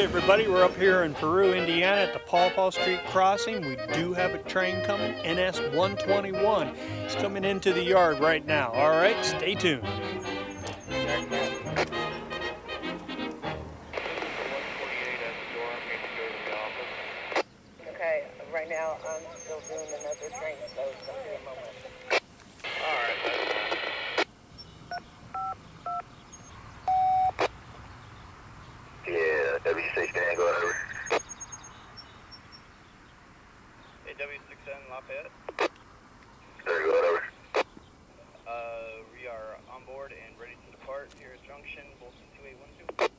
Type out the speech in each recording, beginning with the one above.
everybody, we're up here in Peru, Indiana at the Paw Paw Street crossing. We do have a train coming, NS 121. It's coming into the yard right now. All right, stay tuned. Okay, right now I'm still doing another train, so it's going to be a moment. Yeah, W6N, go over. Hey, W6N, Lafayette. There, go over. We are on board and ready to depart here at Junction, Bolton 2812.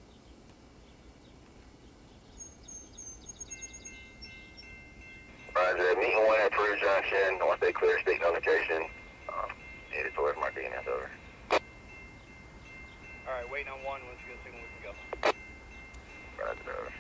Roger, meeting one at Peru Junction. Once they clear state notification, headed towards Martinez, over. Alright, waiting on one. Once we get a signal, we can go. Roger, over.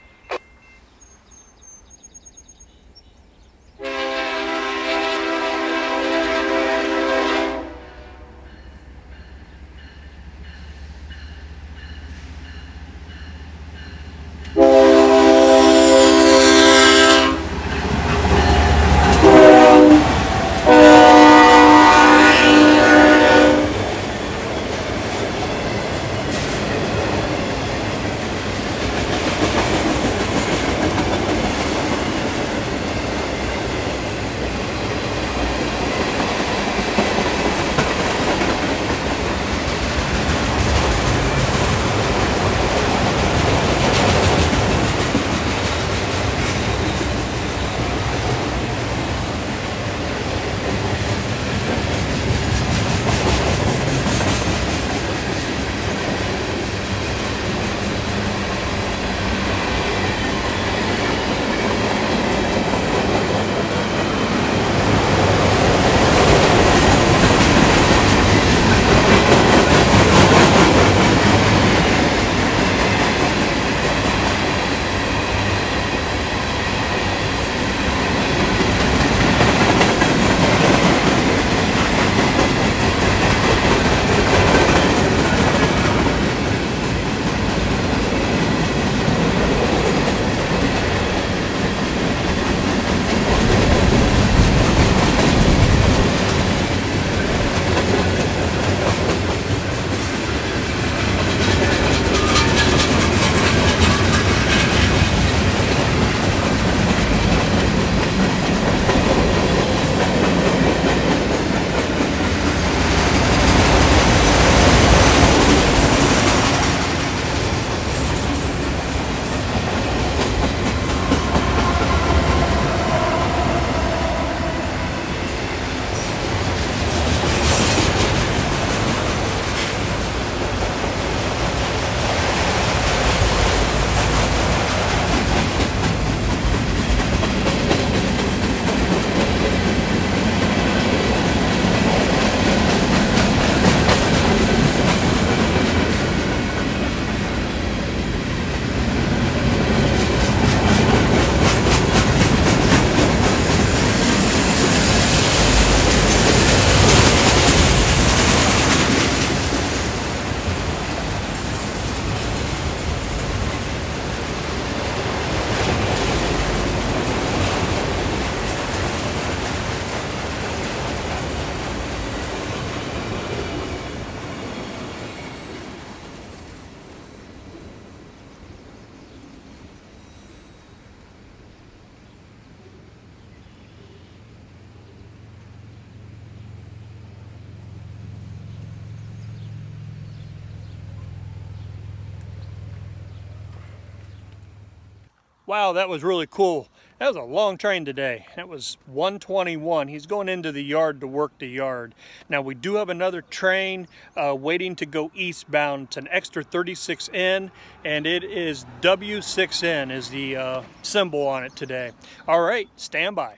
Wow, that was really cool. That was a long train today. That was 121. He's going into the yard to work the yard. Now we do have another train waiting to go eastbound. It's an extra 36N, and it is W6N is the symbol on it today. All right, stand by.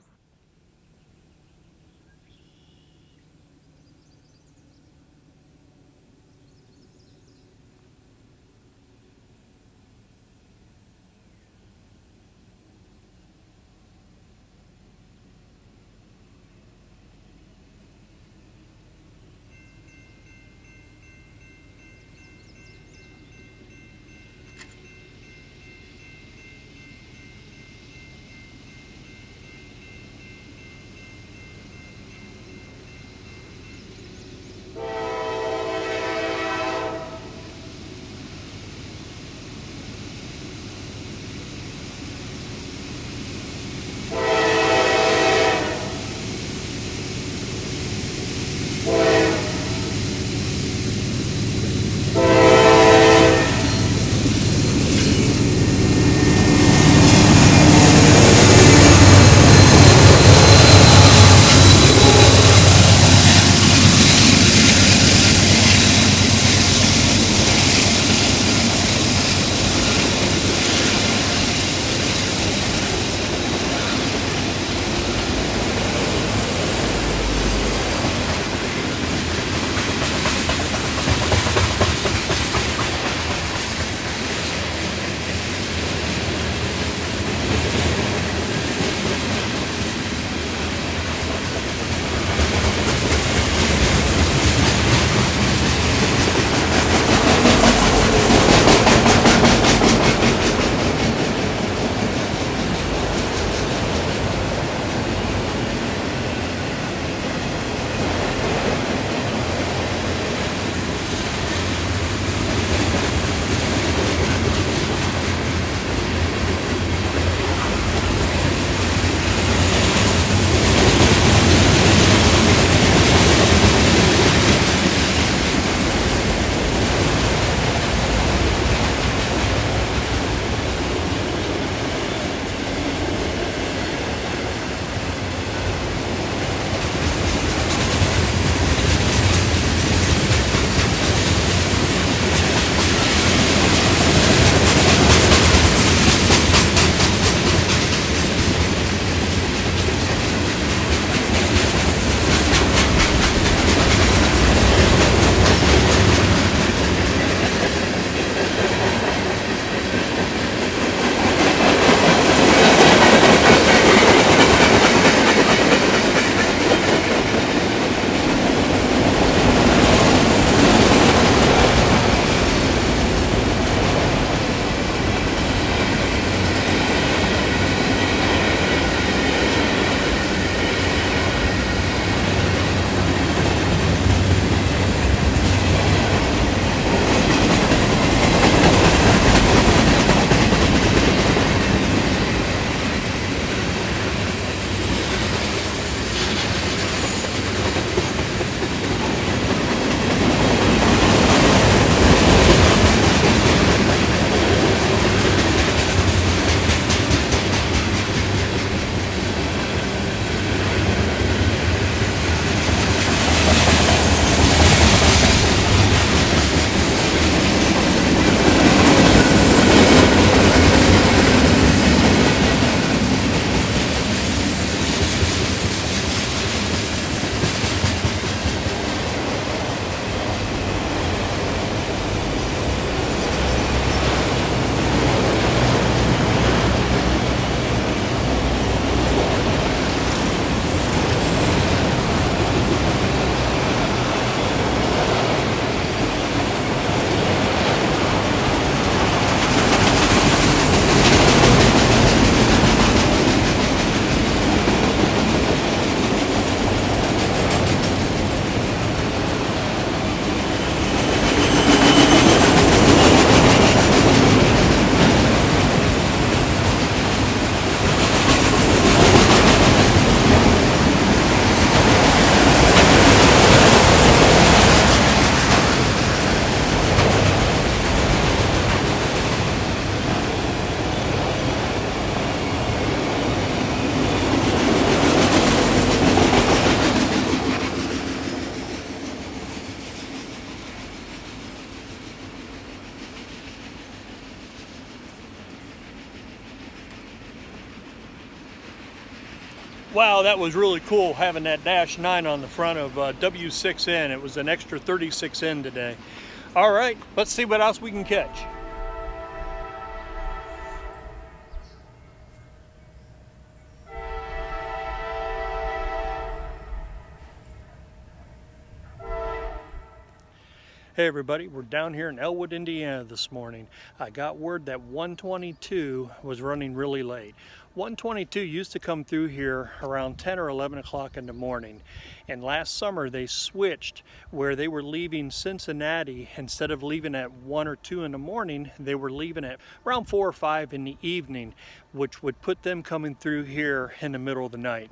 Wow, that was really cool having that Dash 9 on the front of W6N. It was an extra 36N today. All right, let's see what else we can catch. Hey everybody, we're down here in Elwood, Indiana this morning. I got word that 122 was running really late. 122 used to come through here around 10 or 11 o'clock in the morning. And last summer they switched where they were leaving Cincinnati. Instead of leaving at 1 or 2 in the morning, they were leaving at around 4 or 5 in the evening, which would put them coming through here in the middle of the night.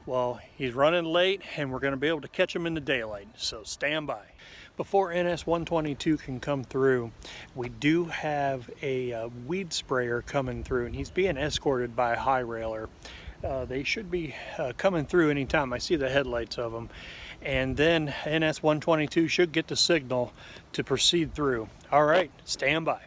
Well, he's running late and we're going to be able to catch him in the daylight, so stand by. Before NS-122 can come through, we do have a weed sprayer coming through, and he's being escorted by a high railer. They should be coming through anytime. I see the headlights of them. And then NS-122 should get the signal to proceed through. All right, stand by.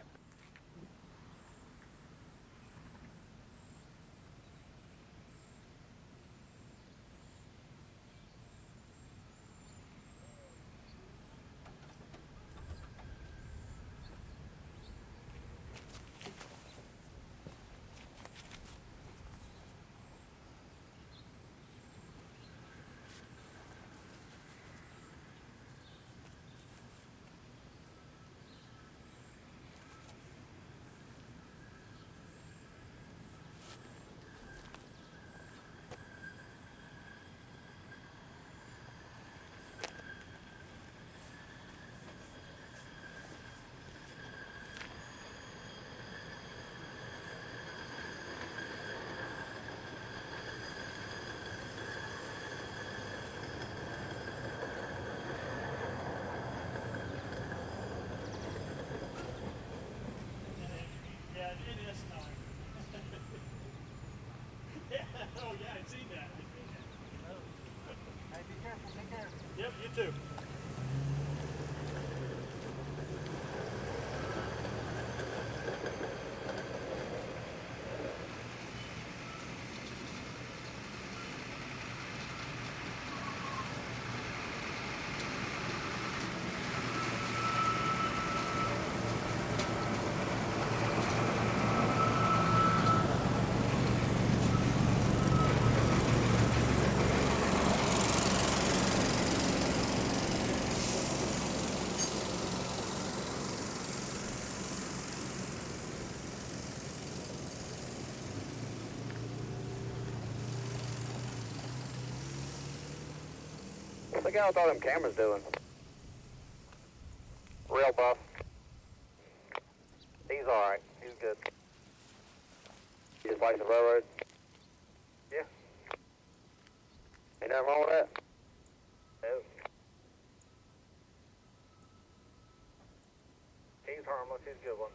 Oh yeah, I've seen that. Hey, be careful, take care. Yep, you too. What's the guy with all them cameras doing? Real buff. He's alright. He's good. He just likes the railroad? Yeah. Ain't nothing wrong with that? No. He's harmless. He's a good one.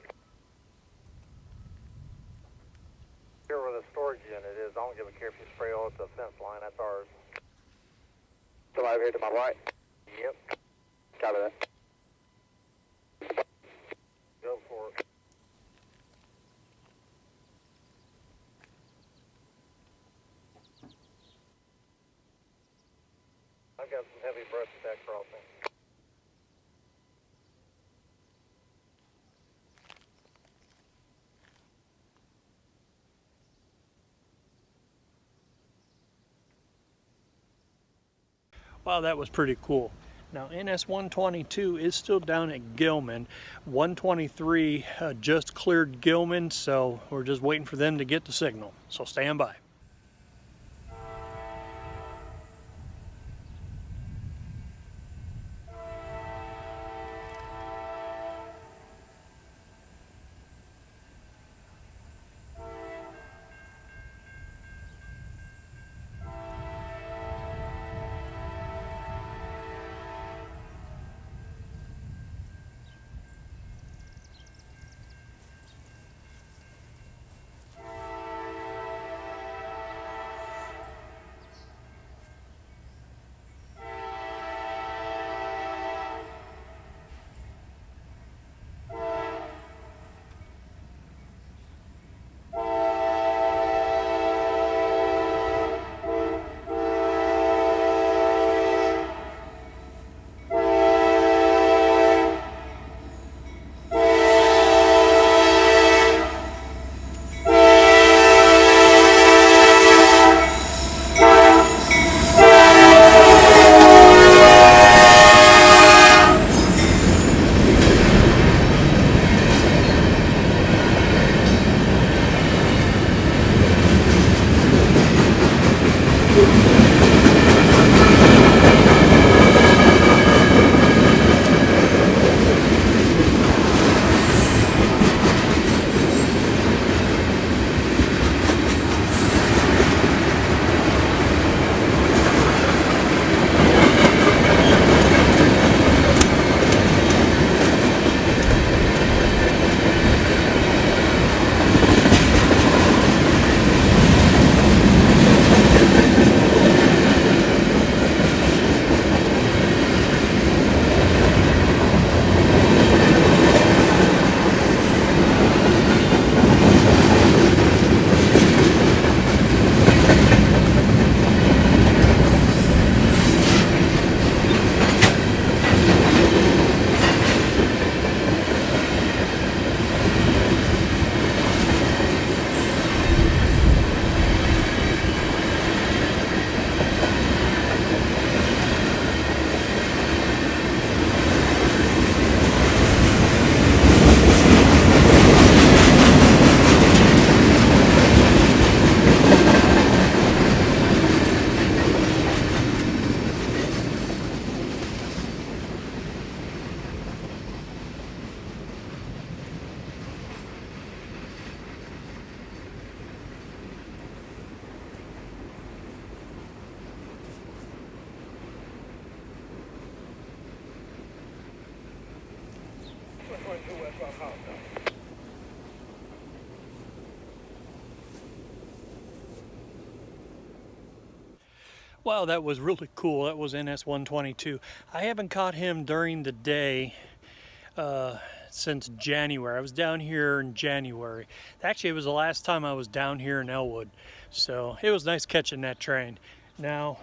Here where the storage unit is, I don't give a care if you spray all at the fence line. That's ours. Somebody over here to my right? Yep. Copy that. Go for it. I've got some heavy brush at that crossing. Wow, that was pretty cool. Now NS-122 is still down at Gilman. 123 just cleared Gilman, so we're just waiting for them to get the signal. So stand by. 122 West Rock House. Wow, that was really cool. That was NS-122. I haven't caught him during the day since January. I was down here in January. Actually, it was the last time I was down here in Elwood. So it was nice catching that train. Now,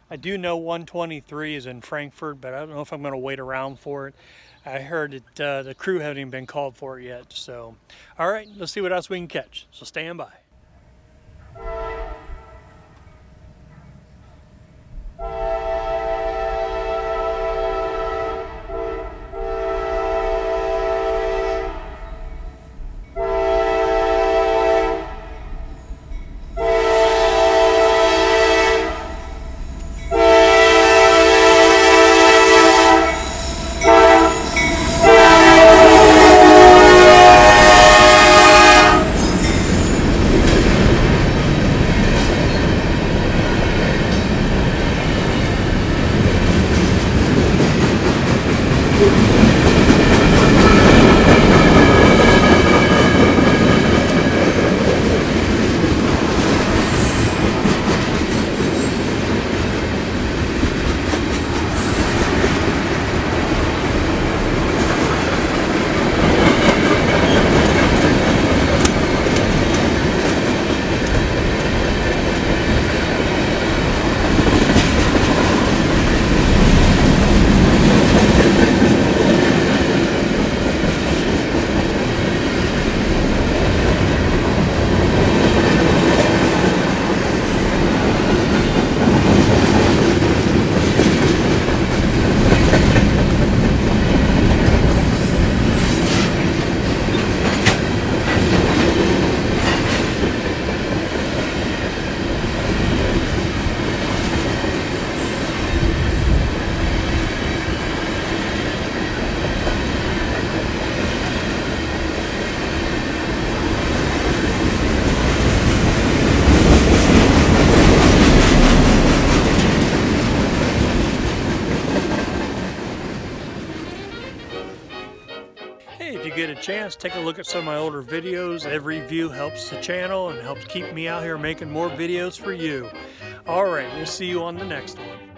I do know 123 is in Frankfurt, but I don't know if I'm going to wait around for it. I heard it, the crew haven't even been called for it yet. So, all right, let's see what else we can catch. So stand by. If you get a chance, take a look at some of my older videos. Every view helps the channel and helps keep me out here making more videos for you. All right, we'll see you on the next one.